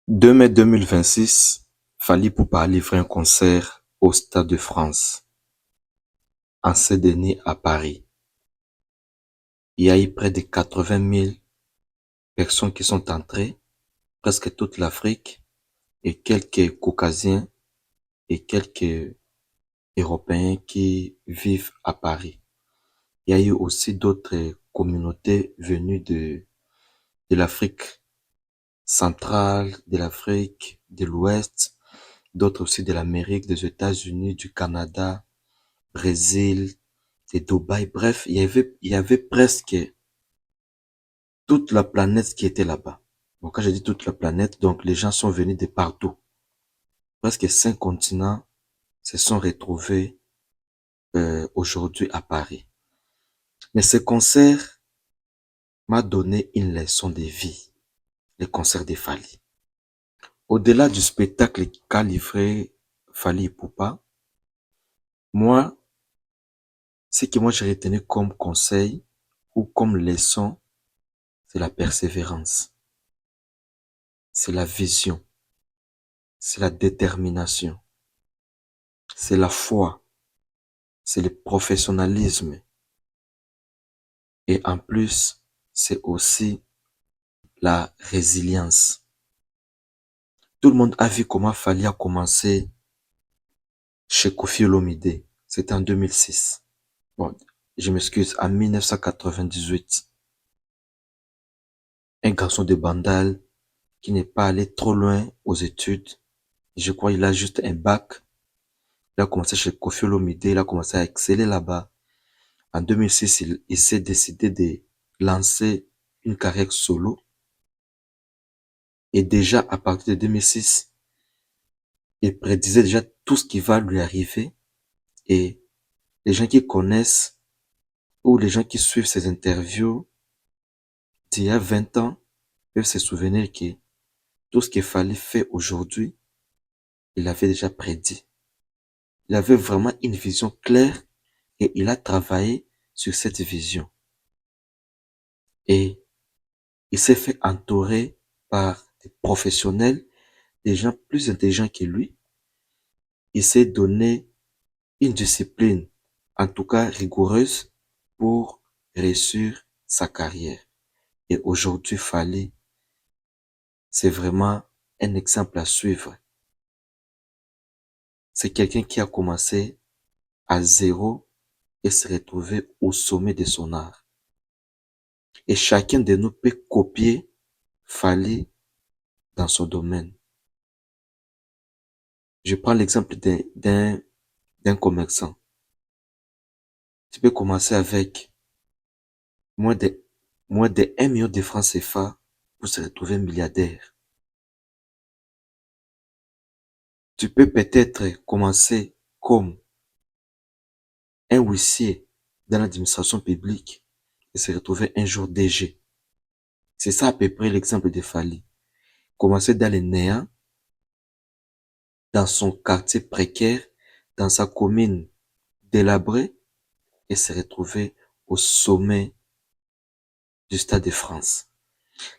2 mai 2026, Fally Ipupa livre un concert au Stade de France, en Saint-Denis à Paris. Il y a eu près de 80 000 personnes qui sont entrées, presque toute l'Afrique, et quelques Caucasiens et quelques Européens qui vivent à Paris. Il y a eu aussi d'autres communautés venues de l'Afrique centrale, de l'Afrique de l'Ouest, d'autres aussi de l'Amérique, des États-Unis, du Canada, Brésil, et Dubaï. Bref, il y avait presque toute la planète qui était là-bas. Bon, quand je dis toute la planète, donc les gens sont venus de partout. Presque 5 continents se sont retrouvés aujourd'hui à Paris. Mais ce concert m'a donné une leçon de vie, le concert de Fally. Au-delà du spectacle qu'a livré Fally Ipupa, moi, ce que moi j'ai retenu comme conseil ou comme leçon, c'est la persévérance, c'est la vision, c'est la détermination, c'est la foi, c'est le professionnalisme et en plus, c'est aussi la résilience. Tout le monde a vu comment Fally a commencé chez Koffi Olomide. C'était en 2006. Bon, je m'excuse, en 1998. Un garçon de Bandal qui n'est pas allé trop loin aux études. Je crois qu'il a juste un bac. Il a commencé chez Koffi Olomide, il a commencé à exceller là-bas. En 2006, il s'est décidé de lancer une carrière solo. Et déjà, à partir de 2006, il prédisait déjà tout ce qui va lui arriver. Et les gens qui connaissent ou les gens qui suivent ses interviews d'il y a 20 ans peuvent se souvenir que tout ce qu'il fallait faire aujourd'hui, il avait déjà prédit. Il avait vraiment une vision claire et il a travaillé sur cette vision. Et il s'est fait entourer par des professionnels, des gens plus intelligents que lui. Il s'est donné une discipline, en tout cas rigoureuse, pour réussir sa carrière. Et aujourd'hui, Fally, c'est vraiment un exemple à suivre. C'est quelqu'un qui a commencé à zéro et s'est retrouvé au sommet de son art. Et chacun de nous peut copier Fally dans son domaine. Je prends l'exemple d'un commerçant. Tu peux commencer avec moins de, moins de 1 million de francs CFA pour se retrouver milliardaire. Tu peux peut-être commencer comme un huissier dans l'administration publique et se retrouver un jour DG. C'est ça à peu près l'exemple de Fally. Commencer dans les néants, dans son quartier précaire, dans sa commune délabrée et se retrouver au sommet du Stade de France.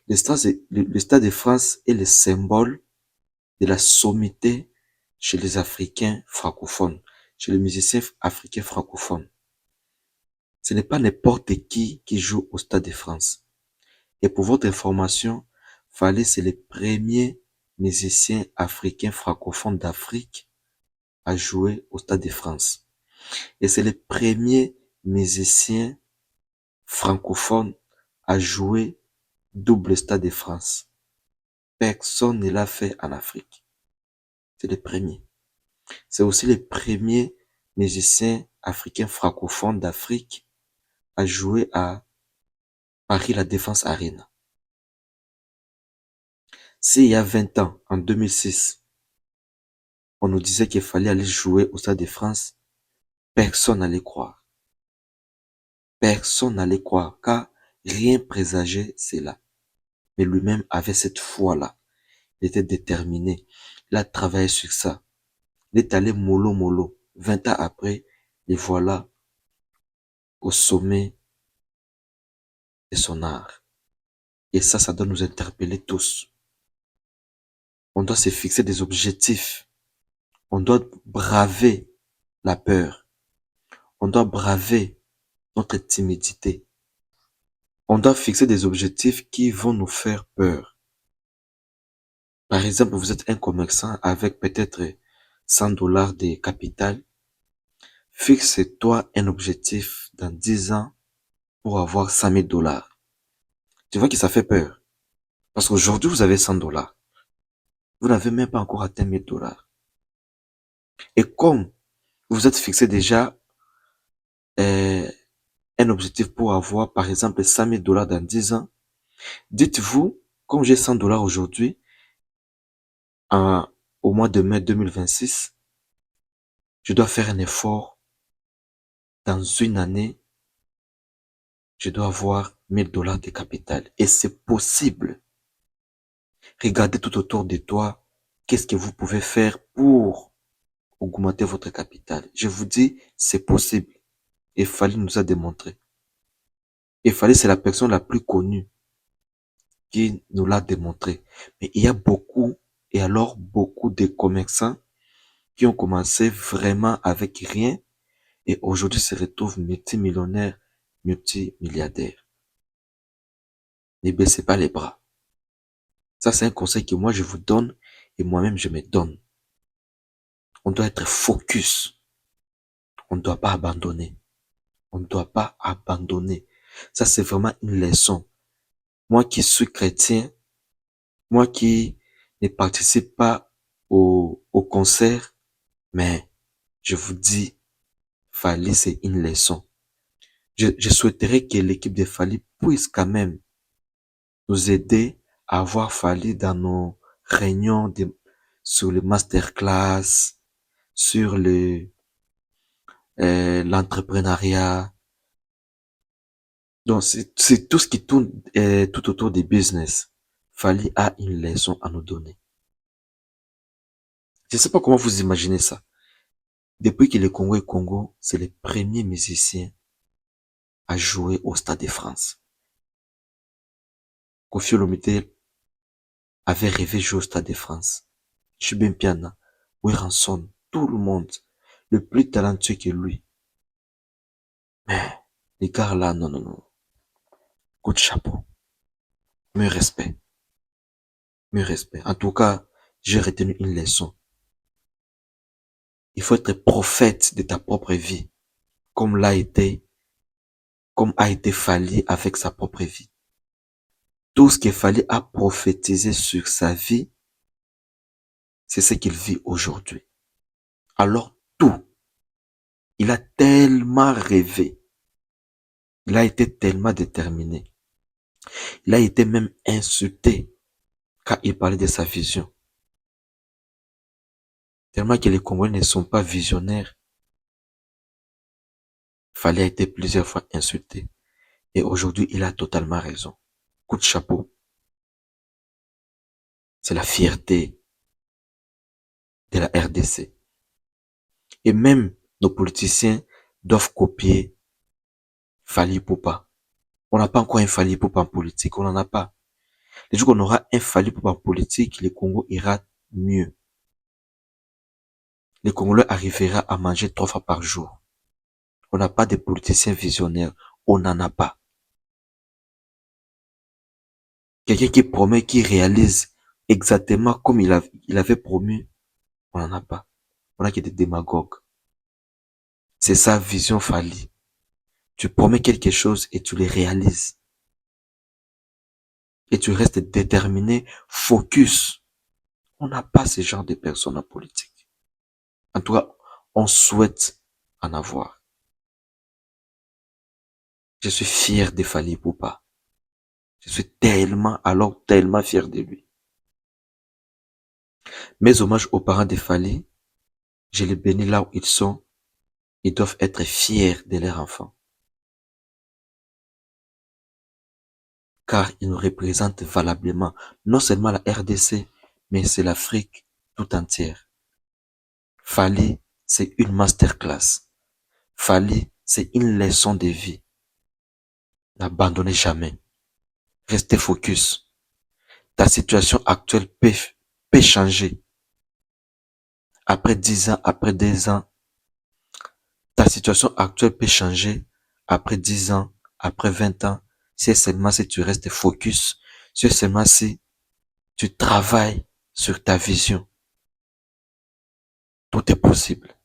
Le Stade de France est le symbole de la sommité chez les Africains francophones, chez les musiciens africains francophones. Ce n'est pas n'importe qui joue au Stade de France. Et pour votre information, Fally, c'est le premier musicien africain francophone d'Afrique à jouer au Stade de France. Et c'est le premier musicien francophone à jouer double Stade de France. Personne ne l'a fait en Afrique. C'est le premier. C'est aussi le premier musicien africain francophone d'Afrique à jouer à Paris La Défense Arena. S'il y a 20 ans, en 2006, on nous disait qu'il fallait aller jouer au Stade de France, personne n'allait croire. Personne n'allait croire, car rien présageait cela. Mais lui-même avait cette foi-là. Il était déterminé. Il a travaillé sur ça. Il est allé mollo mollo. 20 ans après, et voilà au sommet de son art. Et ça doit nous interpeller tous. On doit se fixer des objectifs. On doit braver la peur. On doit braver notre timidité. On doit fixer des objectifs qui vont nous faire peur. Par exemple, vous êtes un commerçant avec peut-être 100 dollars de capital. Fixe-toi un objectif dans 10 ans pour avoir 100 000 dollars. Tu vois que ça fait peur. Parce qu'aujourd'hui, vous avez 100 dollars. Vous n'avez même pas encore atteint 1000 dollars. Et comme vous êtes fixé déjà euh, un objectif pour avoir, par exemple, 100 000 dollars dans 10 ans, dites-vous, comme j'ai 100 dollars aujourd'hui, au mois de mai 2026, je dois faire un effort. Dans une année, je dois avoir 1000 dollars de capital. Et c'est possible. Regardez tout autour de toi. Qu'est-ce que vous pouvez faire pour augmenter votre capital? Je vous dis, c'est possible. Et Fally nous a démontré. Et Fally, c'est la personne la plus connue qui nous l'a démontré. Mais il y a beaucoup, et alors beaucoup de commerçants qui ont commencé vraiment avec rien et aujourd'hui se retrouvent multimillionnaires, multimilliardaires. Ne baissez pas les bras. Ça, c'est un conseil que moi je vous donne et moi-même je me donne. On doit être focus. On ne doit pas abandonner. On ne doit pas abandonner. Ça, c'est vraiment une leçon. Moi qui suis chrétien, moi qui ne participe pas au concert, mais je vous dis, Fally, c'est une leçon. Je souhaiterais que l'équipe de Fally puisse quand même nous aider à avoir Fally dans nos réunions sur le masterclass, sur l'entrepreneuriat. Donc, c'est tout ce qui tourne tout autour des business. Fally a une leçon à nous donner. Je ne sais pas comment vous imaginez ça. Depuis que le Congo est Congo, c'est le premier musicien à jouer au Stade de France. Koffi Olomide avait rêvé jouer au Stade de France. Chubin Piana, Ranson, tout le monde, le plus talentueux que lui. Mais, les gars là, non, non, non. Coup de chapeau. Mes respect. Mes respect. En tout cas, j'ai retenu une leçon. Il faut être prophète de ta propre vie, comme a été Fally avec sa propre vie. Tout ce que Fally a prophétisé sur sa vie, c'est ce qu'il vit aujourd'hui. Alors tout, il a tellement rêvé, il a été tellement déterminé, il a été même insulté quand il parlait de sa vision. Tellement que les Congolais ne sont pas visionnaires, Fally a été plusieurs fois insulté. Et aujourd'hui, il a totalement raison. Coup de chapeau. C'est la fierté de la RDC. Et même nos politiciens doivent copier Fally Ipupa. On n'a pas encore un Fally Ipupa en politique, on n'en a pas. Le jour qu'on aura un Fally Ipupa en politique, le Congo ira mieux. Le Congolais arrivera à manger 3 fois par jour. On n'a pas de politiciens visionnaires, on n'en a pas. Quelqu'un qui promet, qui réalise exactement comme il avait promis, on n'en a pas. On a que des démagogues. C'est sa vision Fally. Tu promets quelque chose et tu le réalises. Et tu restes déterminé, focus. On n'a pas ce genre de personnes en politique. En tout cas, on souhaite en avoir. Je suis fier de Fally Ipupa. Je suis tellement fier de lui. Mes hommages aux parents de Fally, je les bénis là où ils sont. Ils doivent être fiers de leur enfant. Car ils nous représentent valablement, non seulement la RDC, mais c'est l'Afrique tout entière. Fally, c'est une masterclass. Fally, c'est une leçon de vie. N'abandonnez jamais. Restez focus. Ta situation actuelle peut peut changer. Après 10 ans, après 2 ans, ta situation actuelle peut changer. Après 10 ans, après 20 ans, c'est seulement si tu restes focus, c'est seulement si tu travailles sur ta vision. Tout est possible.